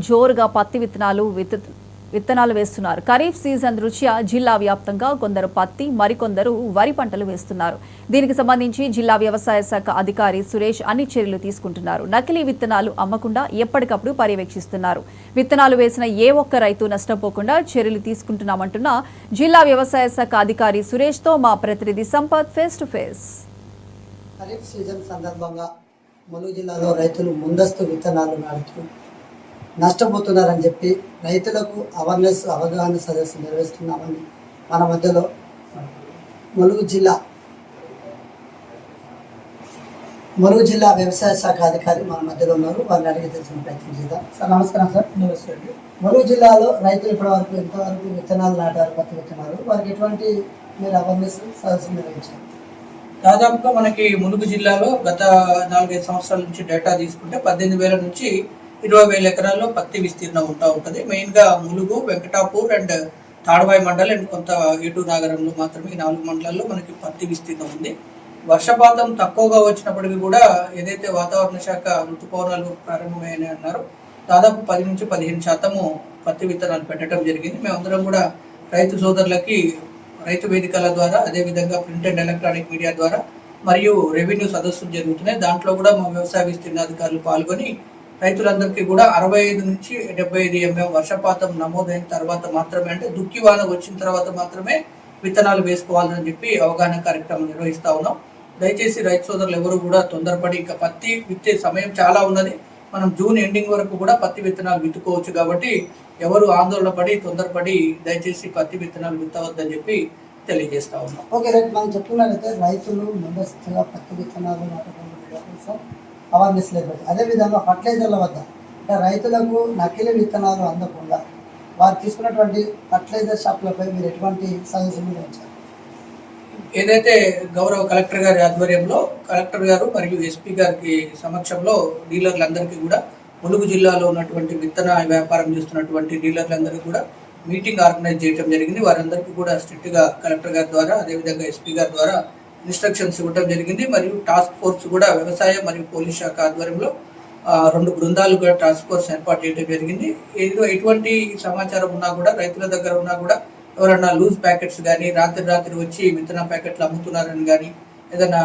జోరుగా పత్తి విత్తనాలు వేస్తున్నారు. ఖరీఫ్ సీజన్ దృష్ట్యా జిల్లా వ్యాప్తంగా కొందరు పత్తి, మరికొందరు వరి పంటలు వేస్తున్నారు. దీనికి సంబంధించి జిల్లా వ్యవసాయ శాఖ అధికారి సురేష్ అన్ని చర్యలు తీసుకుంటున్నారు. నకిలీ విత్తనాలు అమ్మకుండా ఎప్పటికప్పుడు పర్యవేక్షిస్తున్నారు. విత్తనాలు వేసిన ఏ ఒక్క రైతు నష్టపోకుండా చర్యలు తీసుకుంటున్నామంటున్న జిల్లా వ్యవసాయ శాఖ అధికారి సురేష్ తో మా ప్రతినిధి Sampath face to face. Kharif season సందర్భంగా ములుగు జిల్లాలో రైతులు ముందస్తు విత్తనాలు నాటుతూ నష్టపోతున్నారని చెప్పి రైతులకు అవగాహన సదస్సు నిర్వహిస్తున్నామని మన మధ్యలో ములుగు జిల్లా వ్యవసాయ శాఖ అధికారి మన మధ్యలో ఉన్నారు. వారిని అడిగి తెలిసిన ప్రయత్నం చేద్దాం. సార్ నమస్కారం. సార్ నమస్తే అండి. ములుగు జిల్లాలో రైతులు ఇప్పటివరకు ఎంతవరకు విత్తనాలు నాటారు, పత్తి విత్తనాలు, వారికి ఎటువంటి మీరు అవేర్నెస్ సదస్సు నిర్వహించారు? దాదాపుగా మనకి ములుగు జిల్లాలో గత 4-5 సంవత్సరాల నుంచి డేటా తీసుకుంటే 18,000 నుంచి 20,000 ఎకరాల్లో పత్తి విస్తీర్ణం ఉంటుంది. మెయిన్గా ములుగు, వెంకటాపూర్ అండ్ తాడవాయి మండలం అండ్ కొంత ఏటూరు నగరంలో మాత్రమే 4 మండలాల్లో మనకి పత్తి విస్తీర్ణం ఉంది. వర్షపాతం తక్కువగా వచ్చినప్పటికీ కూడా ఏదైతే వాతావరణ శాఖ ఋతుపవనాలు ప్రారంభమయ్యాయని అన్నారో దాదాపు 10 నుంచి 15% పత్తి విత్తనాలు పెట్టడం జరిగింది. మేమందరం కూడా రైతు సోదరులకి రైతు వేదికల ద్వారా, అదేవిధంగా ప్రింట్ అండ్ ఎలక్ట్రానిక్ మీడియా ద్వారా మరియు రెవెన్యూ సదస్సులు జరుగుతున్నాయి. దాంట్లో కూడా మా వ్యవసాయ విస్తీర్ణాధికారులు పాల్గొని రైతులందరికీ కూడా 65 నుంచి 75 mm వర్షపాతం నమోదైన తర్వాత మాత్రమే, అంటే దుక్కి వాన వచ్చిన తర్వాత మాత్రమే విత్తనాలు వేసుకోవాలని చెప్పి అవగాహన కార్యక్రమం నిర్వహిస్తా ఉన్నాం. దయచేసి రైతు సోదరులు ఎవరు కూడా తొందరపడి, ఇంకా పత్తి విత్తే సమయం చాలా ఉన్నది, మనం జూన్ ఎండింగ్ వరకు కూడా పత్తి విత్తనాలు విత్తుకోవచ్చు. కాబట్టి ఎవరు ఆందోళన పడి తొందరపడి దయచేసి పత్తి విత్తనాలు విత్తవద్దని చెప్పి తెలియజేస్తా ఉన్నాం. ఓకే రైట్, మనం చెప్పుకున్నట్లయితే రైతులు ముందస్తుగా పత్తి విత్తనాలు నాటకుండా అవేర్నెస్ లేదు. అదేవిధంగా ఫర్టిలైజర్ల వద్ద అంటే రైతులకు నకిలీ విత్తనాలు అందకుండా వారు తీసుకున్నటువంటి ఫర్టిలైజర్ షాపులపై మీరు ఎటువంటి సజెషన్ ఇచ్చారు? ఏదైతే గౌరవ కలెక్టర్ గారి ఆధ్వర్యంలో కలెక్టర్ గారు మరియు ఎస్పీ గారికి సమక్షంలో డీలర్లందరికీ కూడా ములుగు జిల్లాలో ఉన్నటువంటి విత్తన వ్యాపారం చేస్తున్నటువంటి డీలర్లందరికీ కూడా మీటింగ్ ఆర్గనైజ్ చేయడం జరిగింది. వారందరికీ కూడా స్ట్రిక్ట్గా కలెక్టర్ గారి ద్వారా, అదేవిధంగా ఎస్పీ గారి ద్వారా ఇన్స్ట్రక్షన్స్ ఇవ్వడం జరిగింది. మరియు టాస్క్ ఫోర్స్ కూడా వ్యవసాయ మరియు పోలీస్ శాఖ ఆధ్వర్యంలో 2 బృందాలుగా టాస్క్ ఫోర్స్ ఏర్పాటు చేయడం జరిగింది. ఎటువంటి సమాచారం ఉన్నా కూడా, రైతుల దగ్గర ఉన్నా కూడా, ఎవరైనా లూజ్ ప్యాకెట్స్ కానీ రాత్రి వచ్చి విత్తన ప్యాకెట్లు అమ్ముతున్నారని కానీ, ఏదైనా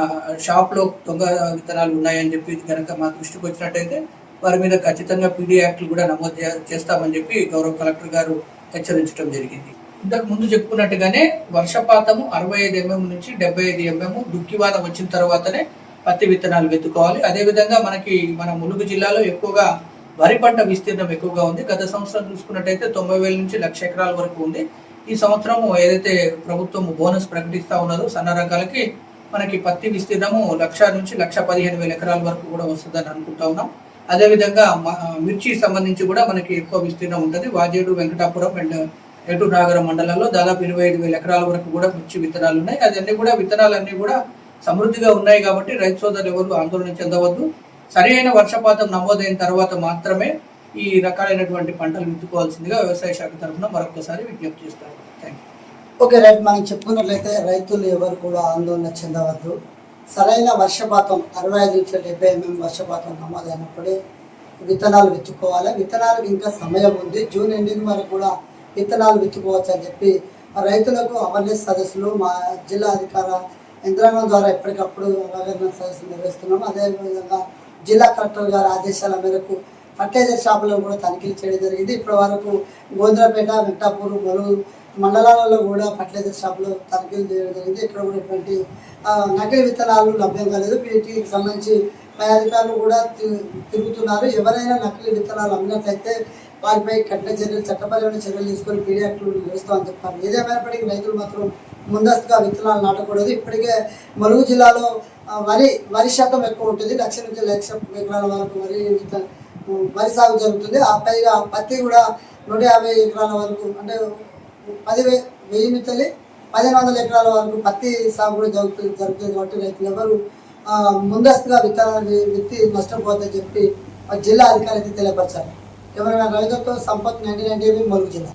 షాప్లో దొంగ విత్తనాలు ఉన్నాయని చెప్పి కనుక మా దృష్టికి వచ్చినట్టయితే వారి మీద ఖచ్చితంగా పీడీ యాక్ట్లు కూడా నమోదు చేస్తామని చెప్పి గౌరవ కలెక్టర్ గారు హెచ్చరించడం జరిగింది. ఇంతకు ముందు చెప్పుకున్నట్టుగానే వర్షపాతము 65 mm నుంచి 75 mm దుక్కివాన వచ్చిన తర్వాతనే పత్తి విత్తనాలు వెతుకోవాలి. అదేవిధంగా మన ములుగు జిల్లాలో ఎక్కువగా వరి పంట విస్తీర్ణం ఎక్కువగా ఉంది. గత సంవత్సరం చూసుకున్నట్టయితే 90,000 నుంచి 1,00,000 ఎకరాల వరకు ఉంది. ఈ సంవత్సరం ఏదైతే ప్రభుత్వం బోనస్ ప్రకటిస్తా ఉన్నదో సన్న రకాలకి మనకి పత్తి విస్తీర్ణము 1,00,000 నుంచి 1,15,000 ఎకరాల వరకు కూడా వస్తుందని అనుకుంటా ఉన్నాం. అదేవిధంగా మిర్చి సంబంధించి కూడా మనకి ఎక్కువ విస్తీర్ణం ఉంటుంది. వాజేడు, వెంకటాపురం అండ్ ఏటూరు నగరం మండలాల్లో దాదాపు 25,000 ఎకరాల వరకు కూడా మిర్చి విత్తనాలు ఉన్నాయి. విత్తనాలన్నీ కూడా సమృద్ధిగా ఉన్నాయి. కాబట్టి రైతు సోదరులు ఎవరు ఆందోళన చెందవద్దు. సరి అయిన వర్షపాతం నమోదైన తర్వాత మాత్రమే ఈ రకాలైనటువంటి పంటలు విత్తుకోవాల్సిందిగా వ్యవసాయ శాఖ తరఫున మరొకసారి విజ్ఞప్తి చేస్తాను. Thank you. ఓకే రైట్, మనం చెప్పుకున్నట్లయితే రైతులు ఎవరు కూడా ఆందోళన చెందవద్దు. సరైన వర్షపాతం 65 నుంచి 70 mm వర్షపాతం నమోదైనప్పుడే విత్తనాలు విత్తుకోవాలి. విత్తనాలకు ఇంకా సమయం ఉంది, జూన్ ఎండింగ్ వరకు కూడా విత్తనాలు విత్తుకోవచ్చు అని చెప్పి రైతులకు అవేర్నెస్ సదస్సులు మా జిల్లా అధికార యంత్రాంగం ద్వారా ఎప్పటికప్పుడు అవేర్నెస్ సదస్సులు నిర్వహిస్తున్నాము. అదేవిధంగా జిల్లా కలెక్టర్ గారి ఆదేశాల మేరకు ఫర్టిలైజర్ షాపులను కూడా తనిఖీలు చేయడం జరిగింది. ఇప్పటి వరకు గోంద్రపేట, వెంకటాపూర్, ములుగు మండలాలలో కూడా ఫర్టిలైజర్ షాపులు తనిఖీలు చేయడం జరిగింది. ఇక్కడ కూడా ఎటువంటి నకిలీ విత్తనాలు లభ్యం కాలేదు. వీటికి సంబంధించి పై అధికారులు కూడా తిరుగుతున్నారు. ఎవరైనా నకిలీ విత్తనాలు అమ్మినట్లయితే వారిపై కఠిన చర్యలు, చట్టపరమైన చర్యలు తీసుకొని పీడీ యాక్ట్లు వేస్తామని చెప్పారు. ఏదేమైనప్పటికీ రైతులు మాత్రం ముందస్తుగా విత్తనాలు నాటకూడదు. ఇప్పటికే ములుగు జిల్లాలో వరి శాతం ఎక్కువ ఉంటుంది. 1,00,000 నుంచి 1,00,000 ఎకరాల వరకు వరి సాగు జరుగుతుంది. ఆ పైగా పత్తి కూడా 150 ఎకరాల వరకు, అంటే 10,000 నుంచి 1,500 ఎకరాల వరకు పత్తి సాగు కూడా జరుగుతుంది. కాబట్టి రైతులు ఎవరు ముందస్తుగా విత్తనాలు విత్తి నష్టపోతుందని చెప్పి జిల్లా అధికారులు అయితే తెలియపరిచారు. ఎవరైనా రైతులతో సంపత్ 99 ములుగు జిల్లా.